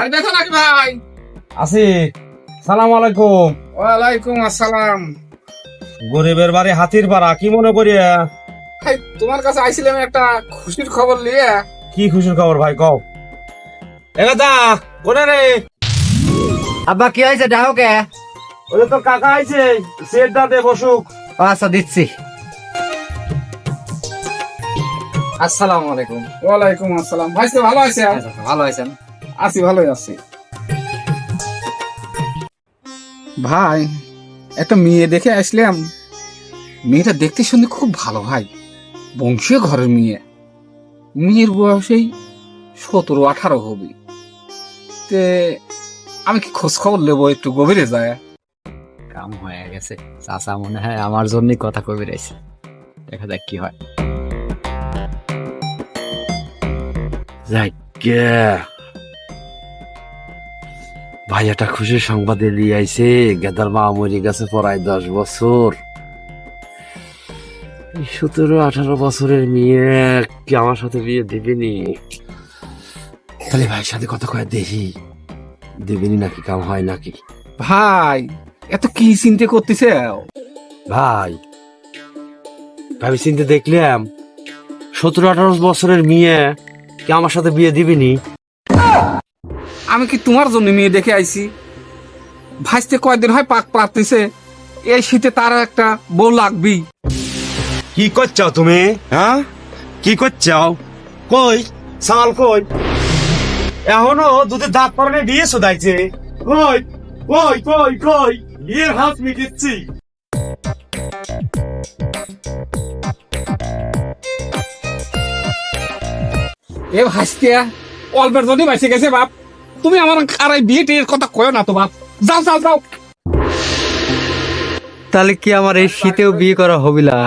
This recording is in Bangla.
ভাই দেখো নাকি ভাই? আছি। সালাম আলাইকুম। ওয়ালাইকুম আসসালাম। গরিবের বাড়ি হাতির পাড়া, কি মনে করিয়া? ভাই তোমার কাছে আইছিলাম একটা খুশির খবর নিয়ে। কি খুশির খবর ভাই, কও। এগাদা কোনে রে? আব্বা কি হয়েছে ডাকো কে? ওরে তো কাকা আইছে, সেট দে বসুক। আচ্ছা দিচ্ছি। আসসালামু আলাইকুম। ওয়ালাইকুম আসসালাম। ভাই তো ভালো আছে? ভালো আছেন? আছি, ভালোই আছি। ভাই একটা মেয়ে দেখে আসলাম। মেয়েটা দেখতে শুনতে খুব ভালো ভাই, বংশীয় ঘরের মেয়ে। মেয়ের বয়সেই 17-18 হবে। তে আমি কি খোঁজ খবর নেবো, একটু গভীরে যায়। কাম হয়ে গেছে, চাচা মনে হয় আমার জন্যই কথা কবি রয়েছে। দেখা যাক কি হয়। ভাই একটা খুশির সংবাদ নিয়ে আইছে, গেদার মা মরে গেছে প্রায় 10 বছর। 17-18 বছরের মেয়ে কি আমার সাথে বিয়ে দিবেনি? তাহলে ভাইয়ের সাথে কথা কয়ে দেখি দিবেনি নাকি, কাম হয় নাকি। ভাই এত কি চিন্তা করতেছে? ভাই ভাবি চিন্তা দেখলাম 17-18 বছরের মেয়ে কি আমার সাথে বিয়ে দিবেনি। আমি কি তোমার জন্য মেয়ে দেখে আইছি? ভাইতে কয়দিন হয় পাক পাতিছে, এই শীতে তার একটা বউ লাগবেই। কি করছাও তুমি? হ্যাঁ, কি করছাও? কই সাল কই? এখনো দুধের দাঁত পরে বিয়ে শোধাইছে। কই কই কই কই বিয়ের হাত মিটিচ্ছি। এ ভাইতে অল্পের জন্য বাইসে গেছে বাপ। তুমি আমার আর এই বিয়ে টিয়ের কথা কয়ো না তো বাপ। যাও যাও যাও। তাহলে কি আমার এই শীতেও বিয়ে করা হবিলা?